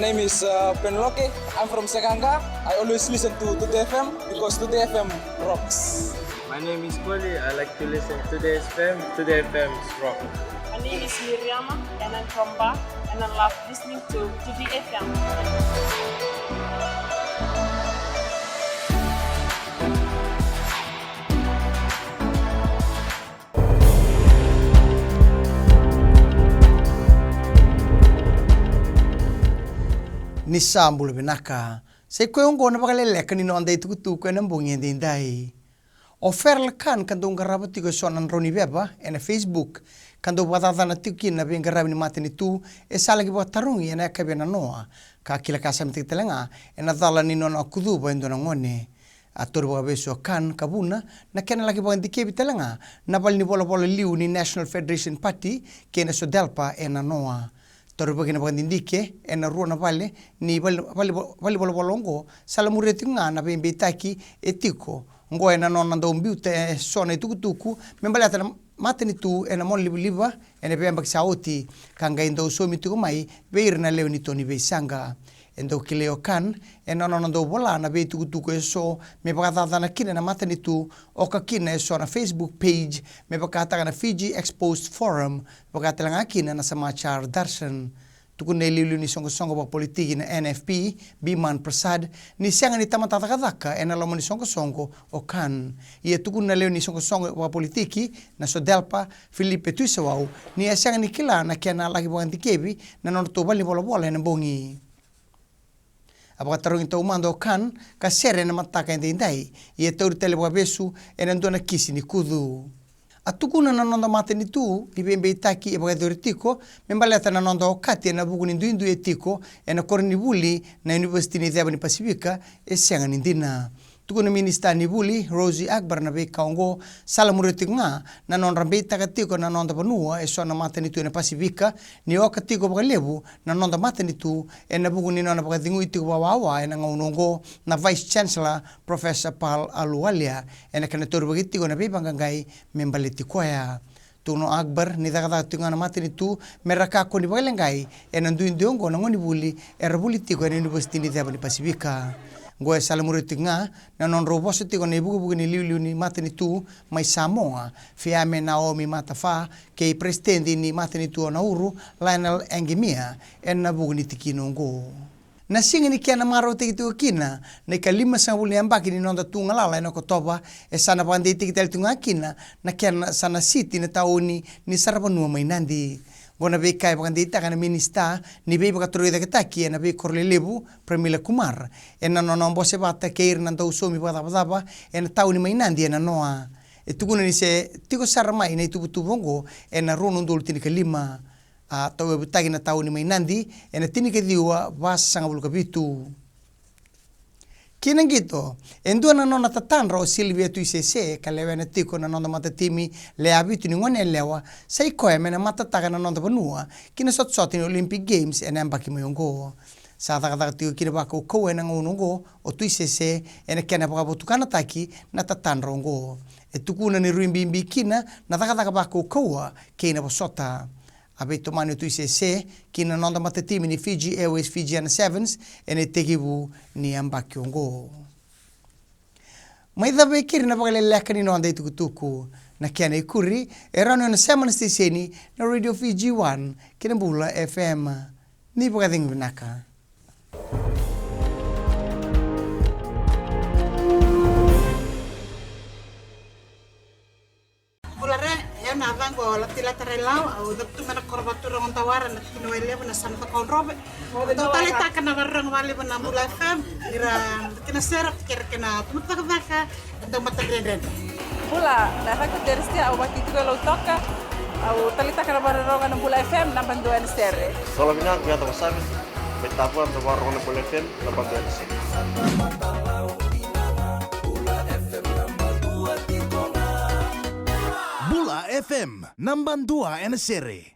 name is Penelope. I'm from Sekanga. I always listen to Tutu FM because Tutu FM rocks. My name is Polly. I like to listen to the FM. To the FM's rock. My name is Miriama and I'm from Ba and I love listening to the FM. Ni sambul binaka sai ko ngo na Vakaleleka ni nonda itu tu ko na bungi ndai oferl kan dong garabati ko sonan roni beba ena Facebook kando batata na tikin na ben garabni matini tu e sala ki botarungi ena ka bena noa ka kila kasam titelenga ena dala ni nona kudu bo endona ngone atur bo beso kan kabuna na kena lagi bo ndike bitelenga na bal ni bola bola liu ni National Federation Party kena so delpa ena noa Toru bagina bagindike ena ruana vale ni vale bolongo sala mureti nga na bembe taki etiko ngo ena nona ndo mbiute sona tukutuku membalata mateni tu ena mon liba ena bemba saoti kanga indo so mituko mai beirna leoni toni beisanga endo kileo kan ena nona ndo bola na be tukutuku eso me bagata na kina na mateni tu o ka kina eso na Facebook page me bagata na Fiji Exposed Forum bagata lang akina na samachar darshan tukun nelilu ni songo ba politiki na NFP Biman Prasad ni sianga ni tamatata kadaka ena lomo ni songo o kan ia tukun na leo ni songo ba politiki na so delpa Filipe Tuisawau ni sianga ni kila na kena lagi banganti kebi na non to bali bola na bongi Abatarong ito umando kan kasere na mataka indai ia tauri tele wa besu ena ndona kisi ni kudu atukuna na nonda mateni tu ibembe itaki ebagadoritiko membaleta na nonda okati na buguni nduindu etiko ena korni buli na University ni Devani Pasifika esenga nindina tukuna minista ni buli Rosie Akbar na be kaongo salamureti nga na nonda beta katiko na nonda banua eso na mateni tu na Pasifika ni okatiko bagalebu na nonda mateni tu ena buguni na bagadingu itiko bawawa ena ngaunongo na Vice Chancellor Professor Paul Aluwalia ena kana toru bagitiko na be bangangai membaleti koya tuno Akbar ni daga tunga na mateni tu meraka ko ni bagalengai ena nduindiongo na ngoni buli era politiko na University ni Devani Pasifika Goe salamuriti nga na non roboso tiko na ibugu ni liu ni mateni tu mai Samoa fiame Naomi Matafa ke presidente ni mateni tu na uru Lionel Engemia na bugu ni tikinongo na singa ni kia na maro tikitu kina na kalima sa uli ambaki ni nonda tu ngalala na kotoba sana pande tikitel tu ngakina na kia sana city na tauni ni sarapanua mai nandi Gona be kai bagandita kana minista ni be bagatroida ketaki na be korlelebu Premila Kumar ena no mbose bata keir na ndo somi bada ena tauni mainandi ena noa etukuna ni se tiko sarmai na tubutu bongo ena rono ndol tinika lima a tawe butagi na tauni mainandi ena tinika diwa basanga buluka bitu Kina gitu, endo na nona tatanro Silvia Tuisese kalewena tiko na nona matatimi le abitu ni ngone lewa sai koe mena matataga na nona banua kina sot ni Olympic Games ena ambaki moyongo sa taka tiko kina bako koe na ngonongo o Tuisese ena kena baka botukana taki na tatanro ngo etukuna ni ruimbimbi kina na taka bako koa kina bosota Abeto manu Tuisese kina nonda matatimi ni Fiji Airways Fijiana Sevens ene tegibu ni ambakiongo. Maitha bekiri na Vakaleleka ni nonda itukutuku na kiana ikuri erano na semana stiseni na Radio Fiji 1 kina Bula FM ni bagading binaka. na vango la tila tarelau au daptu mana korbatura on tawara na kinuele na santa konrobe total ta kana warang wali na Bula FM ira kena serap kena tumta ka ndo matagren Bula na hako dersia au baki tuelo toka au talita kana warang na Bula FM na banduan stere Solo mina ya to sabe betapu na warang na Bula FM na banduan stere Bula FM, number 2 NSR.